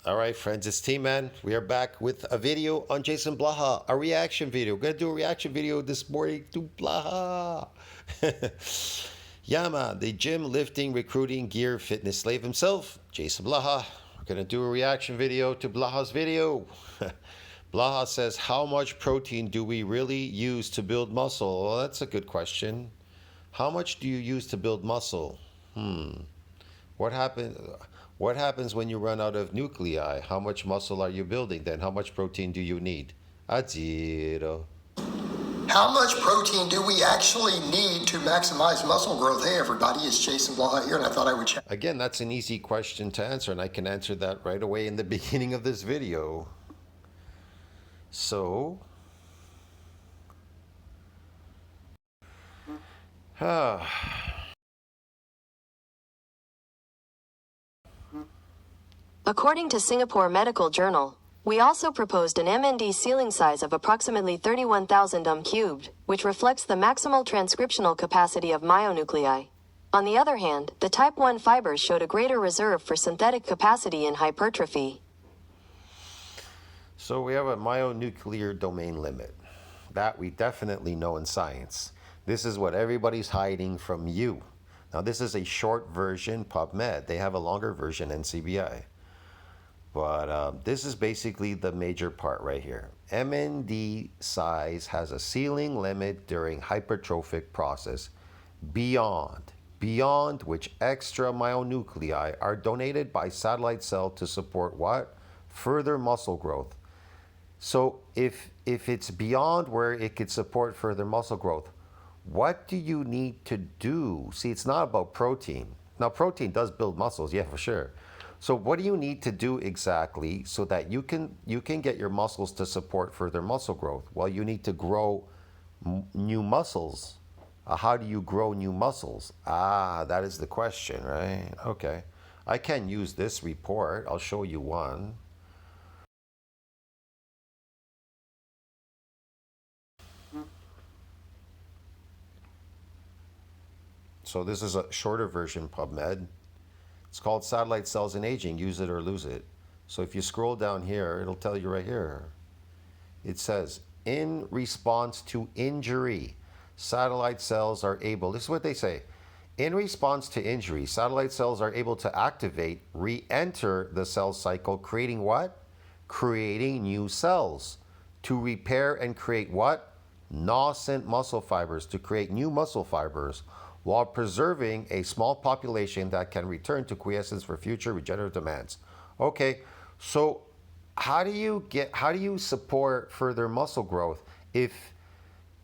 All right, friends, it's T-Man. We are back with a video on JasonBlaha, a reaction video. We're going to do a reaction video this morning to Blaha. Yeah, man, the gym, lifting, recruiting, gear, fitness slave himself, JasonBlaha. We're going to do a reaction video to Blaha's video. Blaha says, how much protein do we really use to build muscle? Well, that's a good question. How much do you use to build muscle? What happens when you run out of nuclei? How much muscle are you building then? How much protein do you need? Zero. How much protein do we actually need to maximize muscle growth? Hey everybody, it's JasonBlaha here, and I thought I would chat. Again, that's an easy question to answer, and I can answer that right away in the beginning of this video. So, According to Singapore Medical Journal, we also proposed an MND ceiling size of approximately 31,000 cubed, which reflects the maximal transcriptional capacity of myonuclei. On the other hand, the type 1 fibers showed a greater reserve for synthetic capacity in hypertrophy. So we have a myonuclear domain limit. That we definitely know in science. This is what everybody's hiding from you. Now this is a short version PubMed. They have a longer version NCBI. But this is basically the major part right here. MND size has a ceiling limit during hypertrophic process beyond which extra myonuclei are donated by satellite cell to support what? Further muscle growth. So if it's beyond where it could support further muscle growth, what do you need to do? See, it's not about protein. Now protein does build muscles, yeah, for sure. So what do you need to do exactly so that you can get your muscles to support further muscle growth? Well, you need to grow new muscles. How do you grow new muscles? That is the question, right? Okay. I can use this report. I'll show you one. So this is a shorter version PubMed. It's called Satellite Cells in Aging, Use It or Lose It. So if you scroll down here, it'll tell you right here. It says, in response to injury, satellite cells are able, this is what they say, in response to injury, satellite cells are able to activate, re-enter the cell cycle, creating what? Creating new cells to repair and create what? Nascent muscle fibers, to create new muscle fibers, while preserving a small population that can return to quiescence for future regenerative demands. Okay, so how do you support further muscle growth if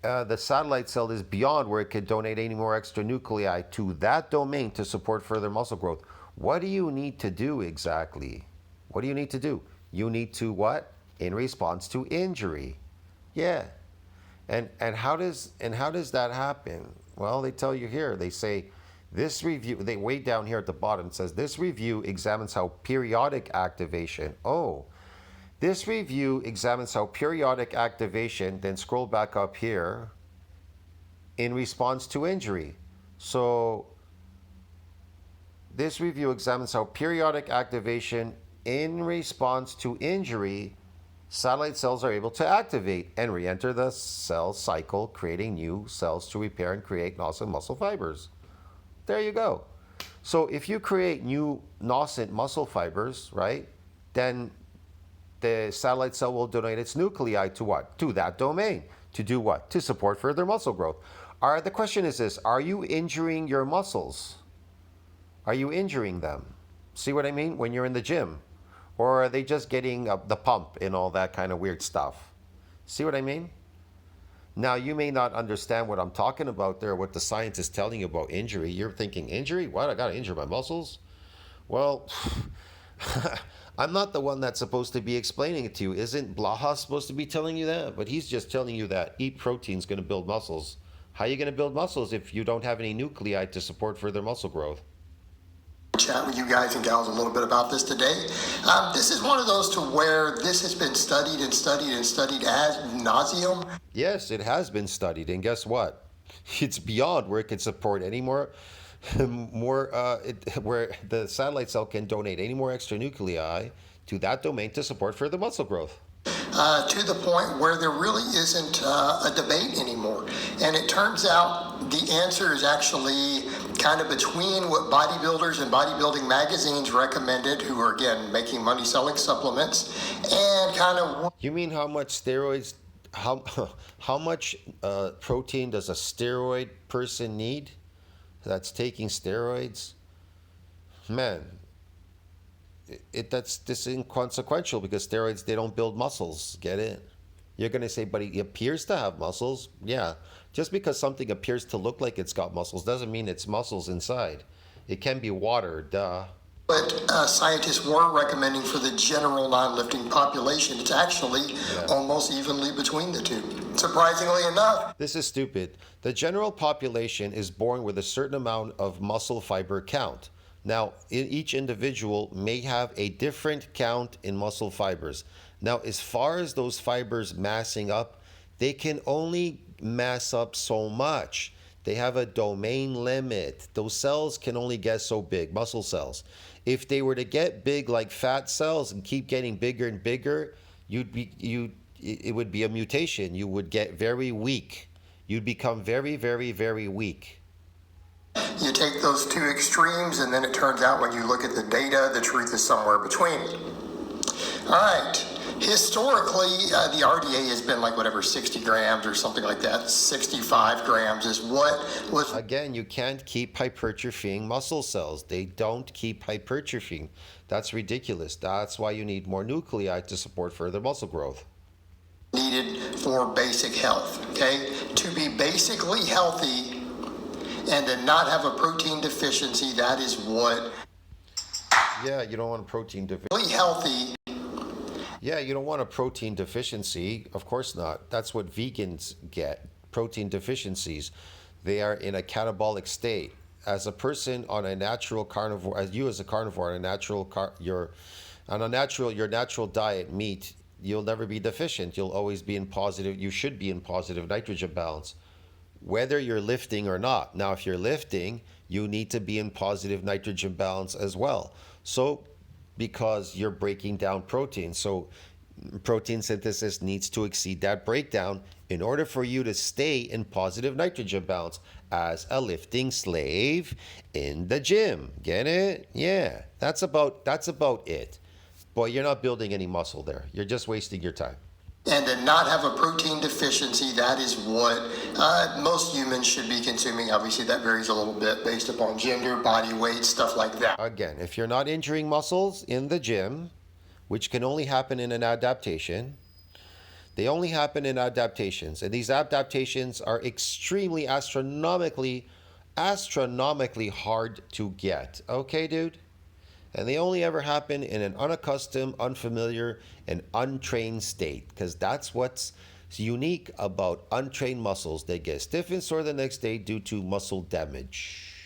the satellite cell is beyond where it could donate any more extra nuclei to that domain to support further muscle growth? What do you need to do exactly? What do you need to do? You need to what? In response to injury. Yeah. And how does that happen? Well, they tell you here. They say this review, they way down here at the bottom says this review examines how periodic activation. This review examines how periodic activation, then scroll back up here, in response to injury. So this review examines how periodic activation in response to injury, satellite cells are able to activate and re-enter the cell cycle, creating new cells to repair and create nascent muscle fibers. There you go. So if you create new nascent muscle fibers, right, then the satellite cell will donate its nuclei to what? To that domain. To do what? To support further muscle growth. The question is this, are you injuring your muscles? Are you injuring them? See what I mean? When you're in the gym. Or are they just getting the pump and all that kind of weird stuff? See what I mean? Now, you may not understand what I'm talking about there, what the science is telling you about injury. You're thinking, injury? What? I got to injure my muscles? Well, I'm not the one that's supposed to be explaining it to you. Isn't Blaha supposed to be telling you that? But he's just telling you that eat protein is going to build muscles. How are you going to build muscles if you don't have any nuclei to support further muscle growth? Chat with you guys and gals a little bit about this today. This is one of those to where this has been studied and studied and studied ad nauseum. Yes, it has been studied, and guess what? It's beyond where it can support any more, where the satellite cell can donate any more extra nuclei to that domain to support further muscle growth. To the point where there really isn't a debate anymore. And it turns out the answer is actually kind of between what bodybuilders and bodybuilding magazines recommended, who are, again, making money selling supplements, and kind of... You mean how much steroids, how much protein does a steroid person need that's taking steroids? Man, that's this inconsequential, because steroids, they don't build muscles. Get it? You're going to say, but he appears to have muscles. Yeah. Just because something appears to look like it's got muscles doesn't mean it's muscles inside. It can be water, duh. But scientists were recommending for the general non-lifting population. It's actually almost evenly between the two. Surprisingly enough. This is stupid. The general population is born with a certain amount of muscle fiber count. Now, each individual may have a different count in muscle fibers. Now, as far as those fibers massing up, they can only mass up so much. They have a domain limit. Those cells can only get so big, muscle cells. If they were to get big like fat cells and keep getting bigger and bigger, it would be a mutation. You would get very weak. You'd become very, very, very weak. You take those two extremes, and then it turns out when you look at the data, the truth is somewhere between. All right. Historically, the RDA has been like whatever, 60 grams or something like that. 65 grams is what was... Again, you can't keep hypertrophying muscle cells. They don't keep hypertrophying. That's ridiculous. That's why you need more nuclei to support further muscle growth. Needed for basic health, okay? To be basically healthy and to not have a protein deficiency, that is what... Yeah, you don't want a protein deficiency. Really healthy. Yeah, you don't want a protein deficiency. Of course not. That's what vegans get, protein deficiencies. They are in a catabolic state. As a person on a natural carnivore, as you as a carnivore on a your natural diet, meat, you'll never be deficient. You'll always be in positive, you should be in positive nitrogen balance, whether you're lifting or not. Now, if you're lifting, you need to be in positive nitrogen balance as well. So, because you're breaking down protein. So protein synthesis needs to exceed that breakdown in order for you to stay in positive nitrogen balance as a lifting slave in the gym. Get it? Yeah, that's about it. Boy, you're not building any muscle there. You're just wasting your time. And to not have a protein deficiency, that is what most humans should be consuming. Obviously, that varies a little bit based upon gender, body weight, stuff like that. Again, if you're not injuring muscles in the gym, which can only happen in an adaptation, they only happen in adaptations. And these adaptations are extremely astronomically hard to get. Okay, dude? And they only ever happen in an unaccustomed, unfamiliar, and untrained state, because that's what's unique about untrained muscles. They get stiff and sore the next day due to muscle damage.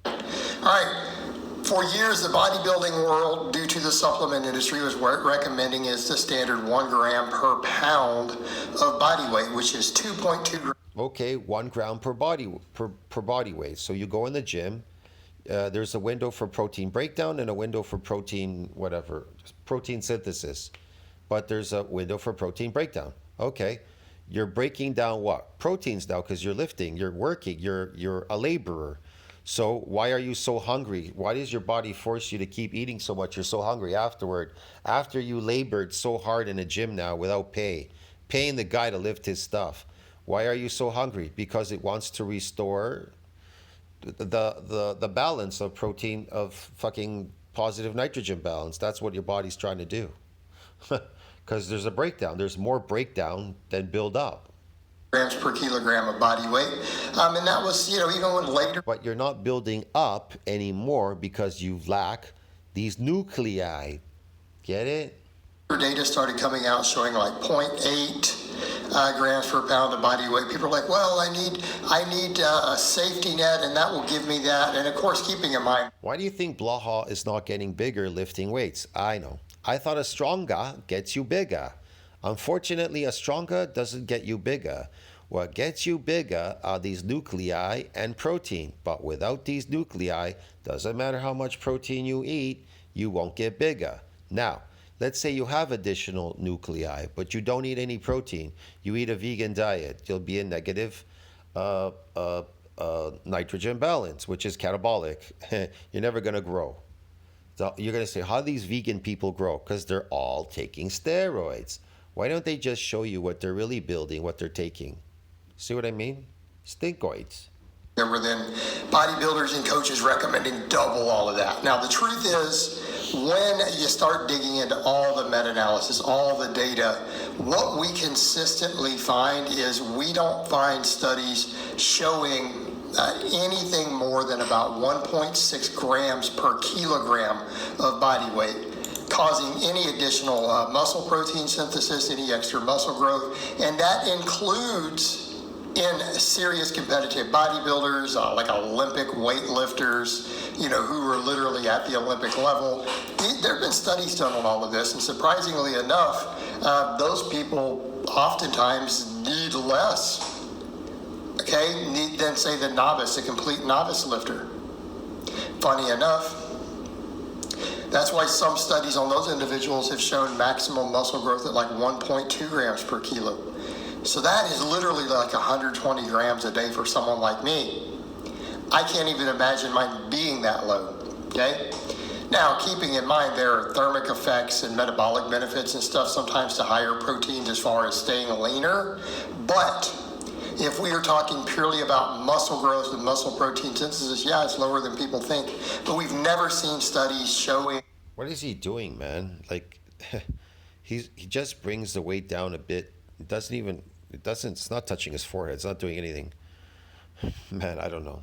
All right. For years, the bodybuilding world, due to the supplement industry, was recommending is the standard 1 gram per pound of body weight, which is 2.2 grams. Okay, 1 gram per body weight. So you go in the gym. There's a window for protein breakdown and a window for protein synthesis, but there's a window for protein breakdown. Okay, you're breaking down what? Proteins now, because you're lifting, you're working, you're a laborer. So why are you so hungry? Why does your body force you to keep eating so much? You're so hungry afterward, after you labored so hard in a gym now without paying the guy to lift his stuff. Why are you so hungry? Because it wants to restore the balance of protein, of fucking positive nitrogen balance. That's what your body's trying to do. Because there's a breakdown. There's more breakdown than build up. Grams per kilogram of body weight. And that was, even when later. But you're not building up anymore because you lack these nuclei. Get it? Data started coming out showing like 0.8 grams per pound of body weight. People are like, well, I need a safety net, and that will give me that. And of course, keeping in mind. Why do you think Blaha is not getting bigger lifting weights? I know. I thought a stronger gets you bigger. Unfortunately, a stronger doesn't get you bigger. What gets you bigger are these nuclei and protein. But without these nuclei, doesn't matter how much protein you eat, you won't get bigger. Now, let's say you have additional nuclei, but you don't eat any protein. You eat a vegan diet. You'll be in negative nitrogen balance, which is catabolic. You're never going to grow. So you're going to say, how do these vegan people grow? Because they're all taking steroids. Why don't they just show you what they're really building, what they're taking? See what I mean? Stinkoids. Than bodybuilders and coaches recommending double all of that. Now, the truth is, when you start digging into all the meta-analysis, all the data, what we consistently find is we don't find studies showing anything more than about 1.6 grams per kilogram of body weight, causing any additional muscle protein synthesis, any extra muscle growth, and that includes in serious competitive bodybuilders, like Olympic weightlifters, who are literally at the Olympic level. There have been studies done on all of this, and surprisingly enough, those people oftentimes need less, than say the novice, a complete novice lifter. Funny enough, that's why some studies on those individuals have shown maximum muscle growth at like 1.2 grams per kilo. So that is literally like 120 grams a day for someone like me. I can't even imagine mine being that low, okay? Now, keeping in mind there are thermic effects and metabolic benefits and stuff sometimes to higher proteins as far as staying leaner, but if we are talking purely about muscle growth and muscle protein synthesis, yeah, it's lower than people think, but we've never seen studies showing. What is he doing, man? Like, he just brings the weight down a bit. It's not touching his forehead. It's not doing anything. Man, I don't know.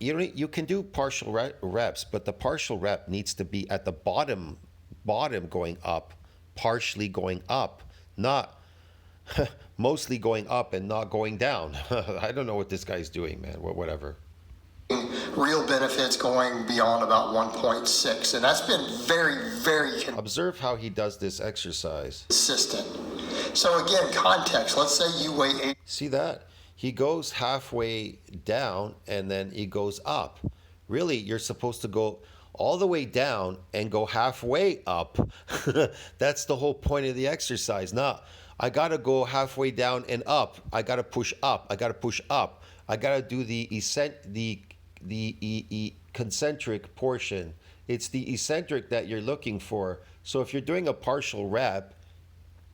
You can do partial reps, but the partial rep needs to be at the bottom going up, partially going up, not mostly going up and not going down. I don't know what this guy's doing, man. Whatever. Real benefits going beyond about 1.6, and that's been very, very Observe how he does this exercise. consistent. So again, context. Let's say you weigh 8. See that? He goes halfway down and then he goes up. Really, you're supposed to go all the way down and go halfway up. That's the whole point of the exercise. Now, I got to go halfway down and up. I got to push up. I got to push up. I got to do the concentric portion. It's the eccentric that you're looking for. So if you're doing a partial rep,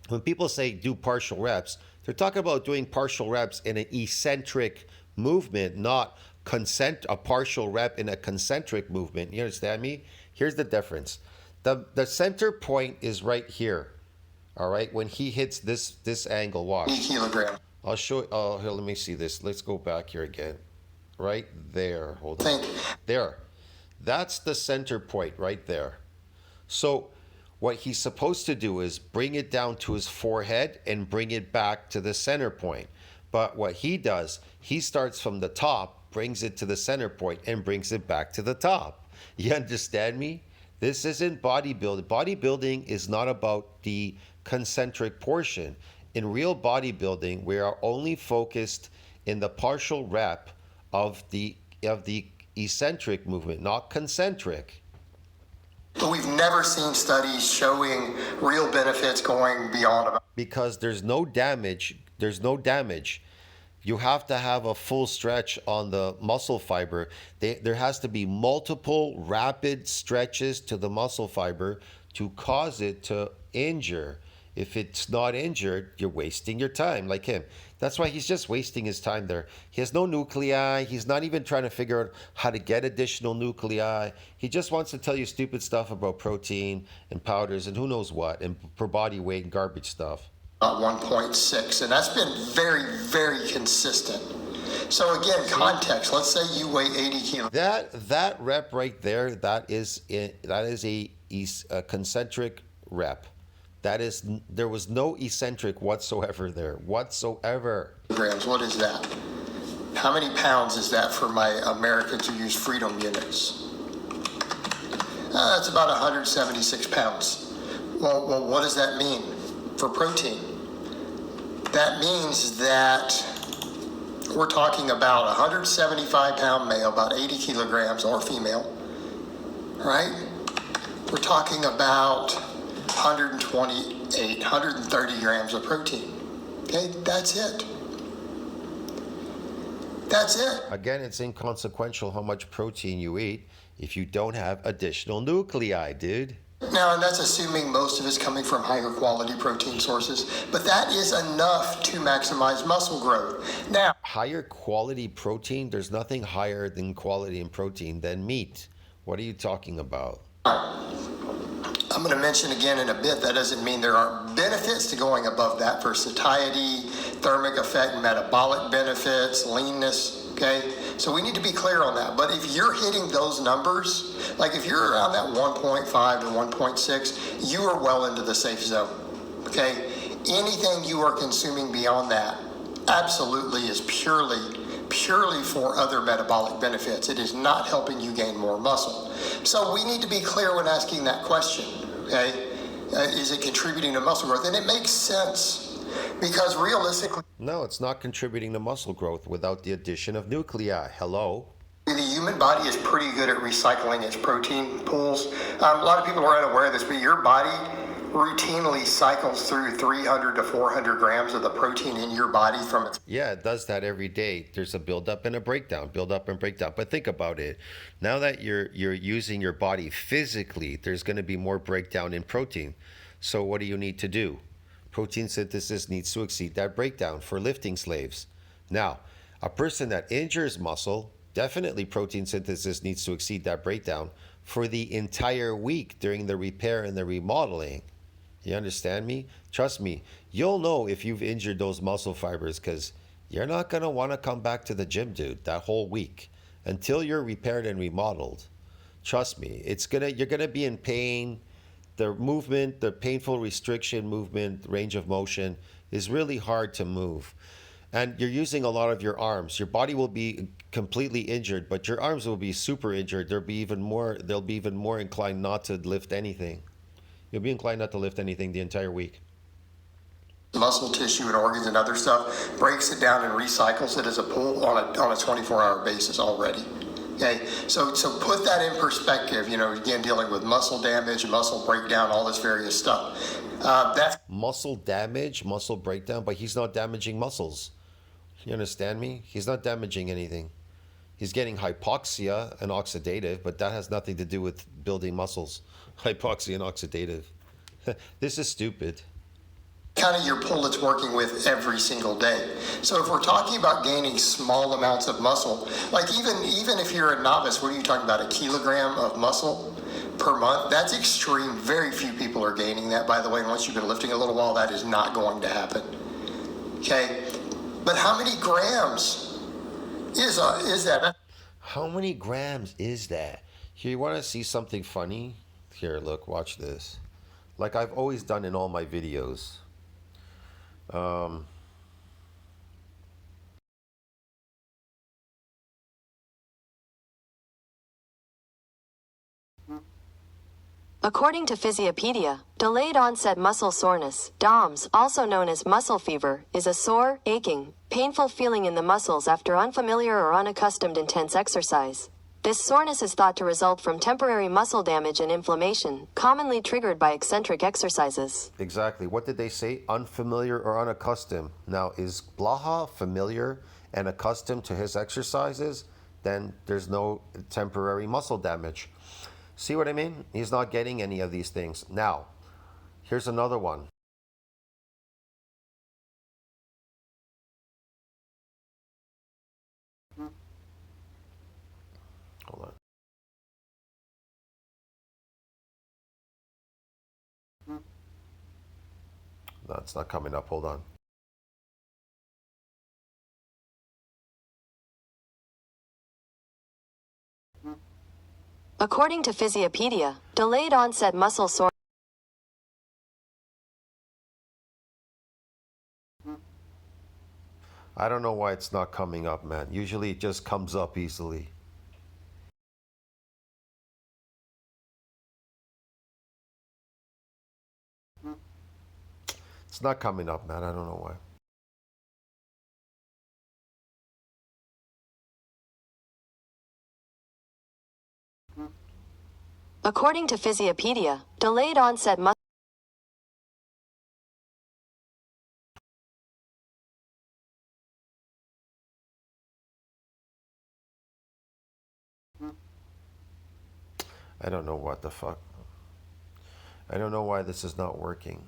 when people say do partial reps, they're talking about doing partial reps in an eccentric movement, not a partial rep in a concentric movement. You understand me? Here's the difference. The center point is right here. All right, when he hits this angle, watch. Kilogram. I'll show. Oh, here, let me see this. Let's go back here again. Right there. Hold on. There. That's the center point right there. So what he's supposed to do is bring it down to his forehead and bring it back to the center point. But what he does, he starts from the top, brings it to the center point, and brings it back to the top. You understand me? This isn't bodybuilding. Bodybuilding is not about the concentric portion. In real bodybuilding, we are only focused in the partial rep of the eccentric movement, not concentric. But we've never seen studies showing real benefits going beyond about. Because there's no damage. You have to have a full stretch on the muscle fiber. There has to be multiple rapid stretches to the muscle fiber to cause it to injure. If it's not injured, you're wasting your time, like him. That's why he's just wasting his time there. He has no nuclei. He's not even trying to figure out how to get additional nuclei. He just wants to tell you stupid stuff about protein and powders and who knows what, and per body weight and garbage stuff. 1.6, and that's been very, very consistent. So again, context. Let's say you weigh 80 kilos. That rep right there, that is a concentric rep. There was no eccentric whatsoever there, whatsoever. Grams, what is that? How many pounds is that for my Americans who use freedom units? That's about 176 pounds. Well, what does that mean for protein? That means that we're talking about a 175-pound male, about 80 kilograms, or female, right? we're talking about 128, 130 grams of protein. Okay, that's it. That's it. Again, it's inconsequential how much protein you eat if you don't have additional nuclei, dude. Now, and that's assuming most of it's coming from higher quality protein sources, but that is enough to maximize muscle growth. Now, higher quality protein, there's nothing higher than quality in protein than meat. What are you talking about? I'm going to mention again in a bit, that doesn't mean there aren't benefits to going above that for satiety, thermic effect, metabolic benefits, leanness, okay? So we need to be clear on that. But if you're hitting those numbers, like if you're around that 1.5 to 1.6, you are well into the safe zone, okay? Anything you are consuming beyond that absolutely is purely for other metabolic benefits. It is not helping you gain more muscle. So we need to be clear when asking that question, okay? Is it contributing to muscle growth? And it makes sense because realistically, no, it's not contributing to muscle growth without the addition of nuclei. Hello? the human body is pretty good at recycling its protein pools. A lot of people are unaware of this, but your body routinely cycles through 300 to 400 grams of the protein in your body from its... Yeah, it does that every day. There's a buildup and a breakdown, buildup and breakdown. But think about it. Now that you're using your body physically, there's going to be more breakdown in protein. So what do you need to do? Protein synthesis needs to exceed that breakdown for lifting slaves. Now, a person that injures muscle, definitely protein synthesis needs to exceed that breakdown for the entire week during the repair and the remodeling. You understand me? Trust me, you'll know if you've injured those muscle fibers because you're not going to want to come back to the gym, dude, that whole week until you're repaired and remodeled. Trust me, you're going to be in pain. The movement, the painful restriction movement, range of motion is really hard to move. And you're using a lot of your arms. Your body will be completely injured, but your arms will be super injured. They'll be even more inclined not to lift anything. You'll be inclined not to lift anything the entire week. Muscle tissue and organs and other stuff, breaks it down and recycles it as a pool on a 24-hour basis already. Okay, so put that in perspective, again, dealing with muscle damage, muscle breakdown, all this various stuff. That's muscle damage, muscle breakdown, but he's not damaging muscles. You understand me? He's not damaging anything. He's getting hypoxia and oxidative, but that has nothing to do with building muscles. Hypoxia and oxidative. This is stupid. kind of your pull it's working with every single day. So if we're talking about gaining small amounts of muscle, like even if you're a novice, what are you talking about, a kilogram of muscle per month? That's extreme. Very few people are gaining that, by the way. And once you've been lifting a little while, that is not going to happen. Okay, but how many grams is that? How many grams is that? Here, you want to see something funny? Here, look, watch this. Like I've always done in all my videos. According to Physiopedia, delayed onset muscle soreness, DOMS, also known as muscle fever, is a sore, aching, painful feeling in the muscles after unfamiliar or unaccustomed intense exercise. This soreness is thought to result from temporary muscle damage and inflammation, commonly triggered by eccentric exercises. Exactly. What did they say? Unfamiliar or unaccustomed. Now, is Blaha familiar and accustomed to his exercises? Then there's no temporary muscle damage. See what I mean? He's not getting any of these things. Now, here's another one. Hold on. No, it's not coming up. Hold on. According to Physiopedia, delayed onset muscle soreness. I don't know why it's not coming up, man. Usually it just comes up easily. It's not coming up, man. I don't know why. According to Physiopedia, delayed onset muscle I don't know what the fuck. I don't know why this is not working.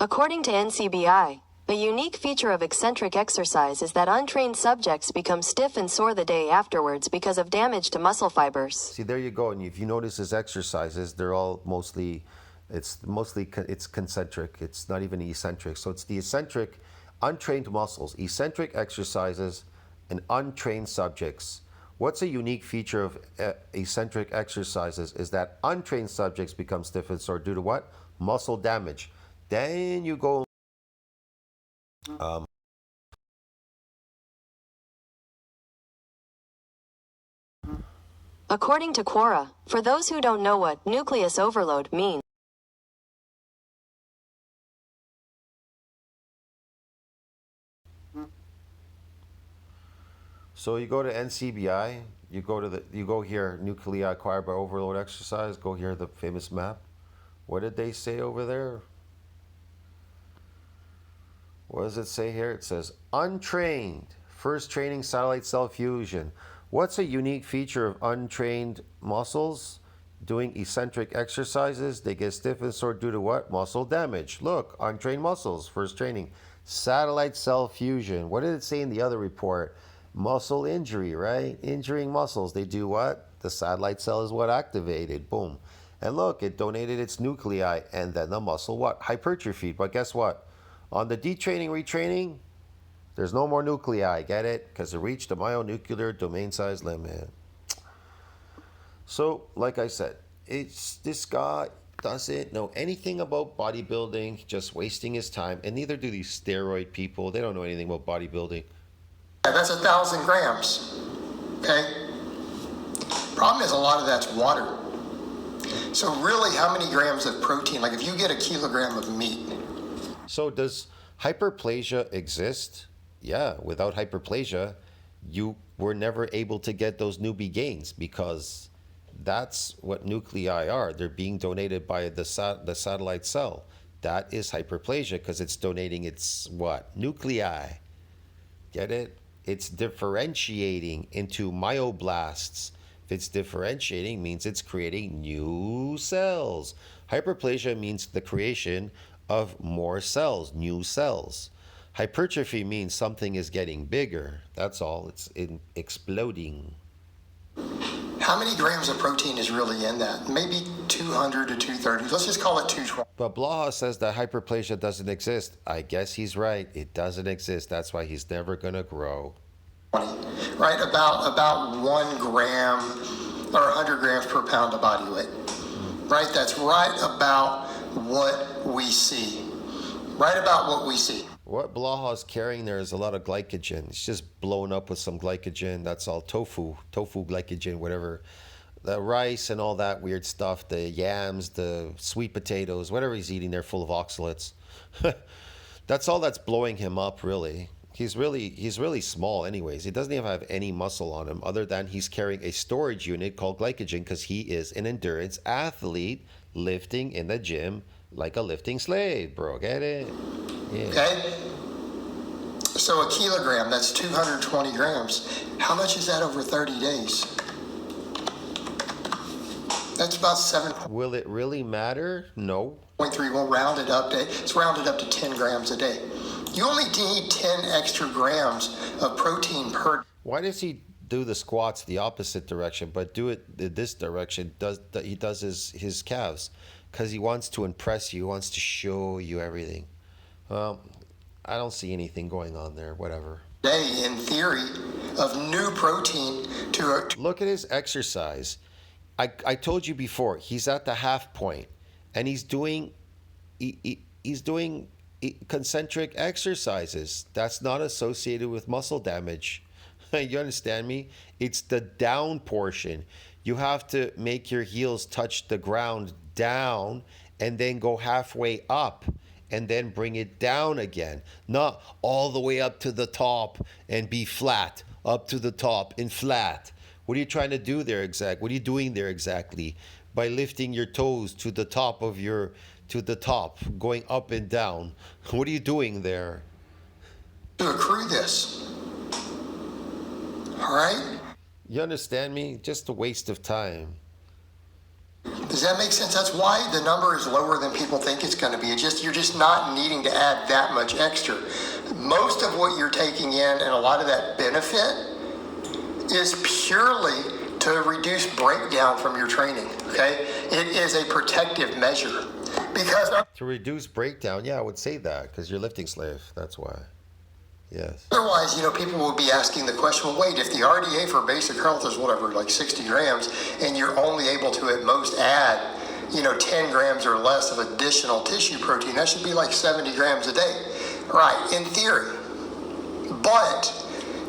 According to NCBI, a unique feature of eccentric exercise is that untrained subjects become stiff and sore the day afterwards because of damage to muscle fibers. See, there you go. And if you notice his exercises, they're all mostly it's concentric. It's not even eccentric. So it's the eccentric, untrained muscles, eccentric exercises, and untrained subjects. What's a unique feature of eccentric exercises is that untrained subjects become stiff and sore due to what? Muscle damage. Then you go. According to Quora, for those who don't know what nucleus overload means, So you go to NCBI, you go here, nuclei acquired by overload exercise, go here, the famous map. What did they say over there? What does it say here? It says untrained, first training satellite cell fusion. What's a unique feature of untrained muscles doing eccentric exercises? They get stiff and sore due to what? Muscle damage. Look, untrained muscles, first training. Satellite cell fusion. What did it say in the other report? Muscle injury, right? Injuring muscles. They do what? The satellite cell is what activated. Boom. And look, it donated its nuclei, and then the muscle what? Hypertrophied. But guess what? On the detraining, retraining, there's no more nuclei. Get it? Because it reached the myonuclear domain size limit. So, like I said, it's this guy doesn't know anything about bodybuilding, just wasting his time. And neither do these steroid people. They don't know anything about bodybuilding. That's 1,000 grams. Okay? Problem is, a lot of that's water. So really, how many grams of protein? Like if you get a kilogram of meat. So does hyperplasia exist? Yeah, without hyperplasia, you were never able to get those newbie gains because that's what nuclei are. They're being donated by the satellite cell. That is hyperplasia because it's donating its what? Nuclei. Get it? It's differentiating into myoblasts. If it's differentiating, means it's creating new cells. Hyperplasia means the creation of more cells, new cells. Hypertrophy means something is getting bigger. That's all. It's exploding. How many grams of protein is really in that? Maybe 200 to 230. Let's just call it 220. But Blaha says that hyperplasia doesn't exist. I guess he's right. It doesn't exist. That's why he's never going to grow. Right, about 1 gram or 100 grams per pound of body weight. Right, that's right about what we see. Right about what we see. What Blaha is carrying there is a lot of glycogen. It's just blown up with some glycogen. That's all tofu glycogen, whatever. The rice and all that weird stuff, the yams, the sweet potatoes, whatever he's eating there full of oxalates. That's all that's blowing him up, really. He's really small anyways. He doesn't even have any muscle on him other than he's carrying a storage unit called glycogen because he is an endurance athlete lifting in the gym like a lifting slave, bro. Get it? Yeah. Okay? So a kilogram, that's 220 grams. How much is that over 30 days? That's about 7.3. Will it really matter? No. We'll round it up it's rounded up to 10 grams a day. You only need 10 extra grams of protein per. Why does he do the squats the opposite direction, but do it this direction? He does his calves because he wants to impress you. He wants to show you everything. Well, I don't see anything going on there. Whatever. Day, in theory, of new protein to. Look at his exercise. I told you before. He's at the half point, and he's doing concentric exercises. That's not associated with muscle damage. You understand me? It's the down portion. You have to make your heels touch the ground down and then go halfway up. and then bring it down again. Not all the way up to the top and be flat, up to the top and flat. What are you trying to do there exactly? What are you doing there exactly? By lifting your toes to the top of your, to the top, going up and down. What are you doing there? To accrue this. All right? You understand me? Just a waste of time. Does that make sense? That's why the number is lower than people think it's going to be. You're just not needing to add that much extra. Most of what you're taking in and a lot of that benefit is purely to reduce breakdown from your training, okay? It is a protective measure. Because To reduce breakdown, yeah, I would say that, because you're lifting slave, that's why. Yes. otherwise, people will be asking the question, well, wait, if the RDA for basic health is whatever, like 60 grams, and you're only able to at most add, 10 grams or less of additional tissue protein, that should be like 70 grams a day. Right, in theory. But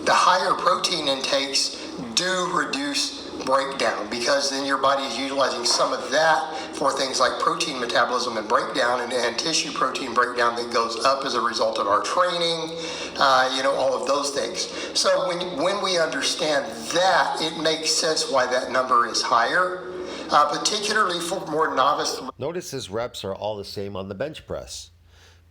the higher protein intakes do reduce breakdown because then your body is utilizing some of that for things like protein metabolism and breakdown and tissue protein breakdown that goes up as a result of our training, all of those things. So when we understand that, it makes sense why that number is higher, particularly for more novice. Notice his reps are all the same on the bench press.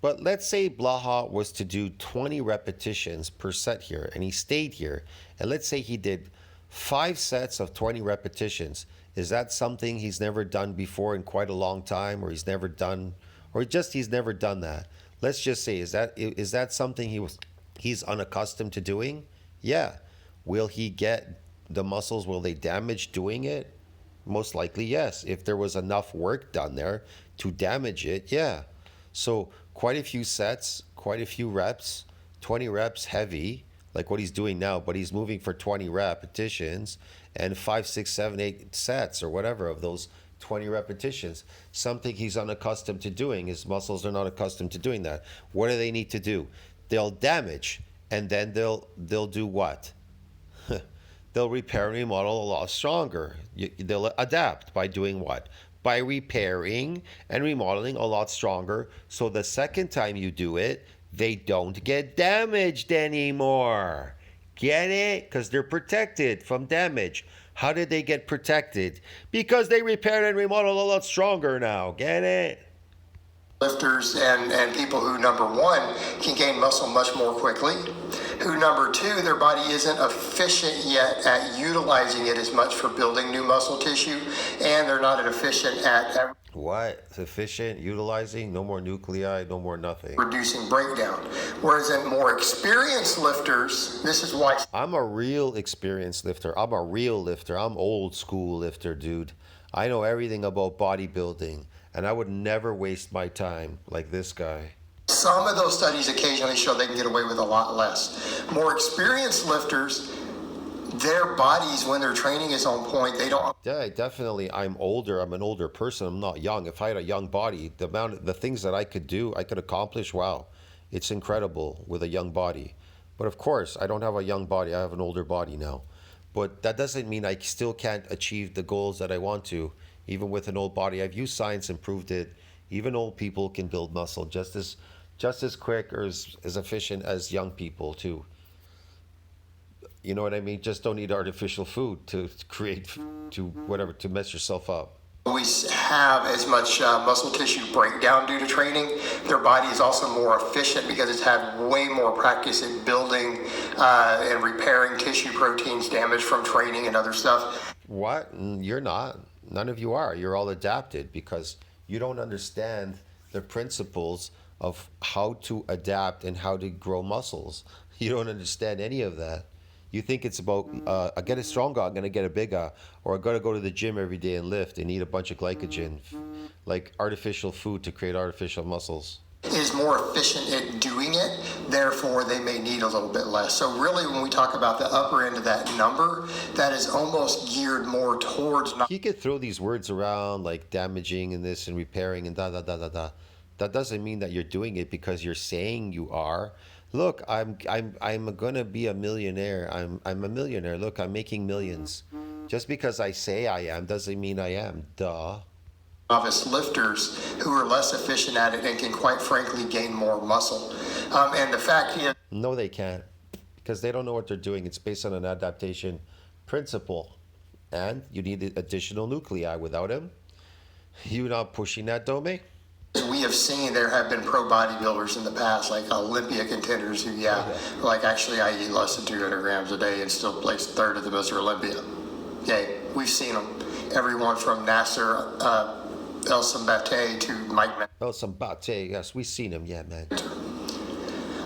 But let's say Blaha was to do 20 repetitions per set here, and he stayed here. And let's say he did 5 sets of 20 repetitions. Is that something he's never done before in quite a long time, or he's never done that? Let's just say, is that something he's unaccustomed to doing? Yeah. Will he get the muscles? Will they damage doing it? Most likely, yes. If there was enough work done there to damage it, yeah. So quite a few sets, quite a few reps, 20 reps heavy, like what he's doing now, but he's moving for 20 repetitions and 5, 6, 7, 8 sets or whatever of those 20 repetitions. Something he's unaccustomed to doing. His muscles are not accustomed to doing that. What do they need to do? They'll damage, and then they'll do what? They'll repair and remodel a lot stronger. They'll adapt by doing what? By repairing and remodeling a lot stronger, so the second time you do it, they don't get damaged anymore. Get it? Because they're protected from damage. How did they get protected? Because they repaired and remodeled a lot stronger now. Get it? Lifters and people who, number one, can gain muscle much more quickly, who, number two, their body isn't efficient yet at utilizing it as much for building new muscle tissue, and they're not efficient at What? Efficient, utilizing, no more nuclei, no more nothing. reducing breakdown. Whereas in more experienced lifters, this is why I'm a real experienced lifter. I'm a real lifter. I'm old school lifter, dude. I know everything about bodybuilding, and I would never waste my time like this guy. some of those studies occasionally show they can get away with a lot less. More experienced lifters, their bodies, when their training is on point, they don't. Yeah, definitely. I'm older. I'm an older person. I'm not young. If I had a young body, the things that I could do, I could accomplish. Wow, it's incredible with a young body. But of course, I don't have a young body. I have an older body now. But that doesn't mean I still can't achieve the goals that I want to, even with an old body. I've used science and proved it. Even old people can build muscle just as quick or as efficient as young people too. You know what I mean? Just don't eat artificial food to mess yourself up. Always have as much muscle tissue breakdown due to training. Their body is also more efficient because it's had way more practice at building and repairing tissue proteins damaged from training and other stuff. What? You're not. None of you are. You're all adapted because you don't understand the principles of how to adapt and how to grow muscles. You don't understand any of that. You think it's about, I get it stronger, I'm going to get it bigger, or I got to go to the gym every day and lift and eat a bunch of glycogen, like artificial food to create artificial muscles. Is more efficient at doing it, therefore they may need a little bit less. So really when we talk about the upper end of that number, that is almost geared more towards... You could throw these words around like damaging and this and repairing and da. That doesn't mean that you're doing it because you're saying you are. Look, I'm gonna be a millionaire. I'm a millionaire. Look, I'm making millions. Just because I say I am doesn't mean I am. Duh. novice lifters who are less efficient at it and can quite frankly gain more muscle. And the fact is, No, they can't, because they don't know what they're doing. It's based on an adaptation principle, and you need additional nuclei. Without them, you're not pushing that domain. we have seen there have been pro bodybuilders in the past, like Olympia contenders who, like actually I eat less than 200 grams a day and still place third at the Mr. Olympia. Okay, we've seen them. Everyone from Nasser El Sambate to Mike. El Sambate, yes, we've seen him, yeah, man.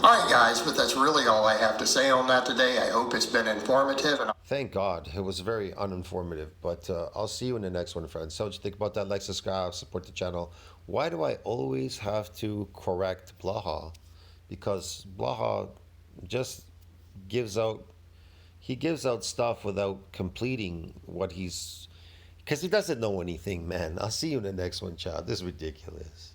All right, guys, but that's really all I have to say on that today. I hope it's been informative. And Thank God. It was very uninformative, but I'll see you in the next one, friends. So what you think about that? Like, subscribe, support the channel. Why do I always have to correct Blaha? Because Blaha just gives out stuff without completing what he's, because he doesn't know anything, man. I'll see you in the next one, child. This is ridiculous.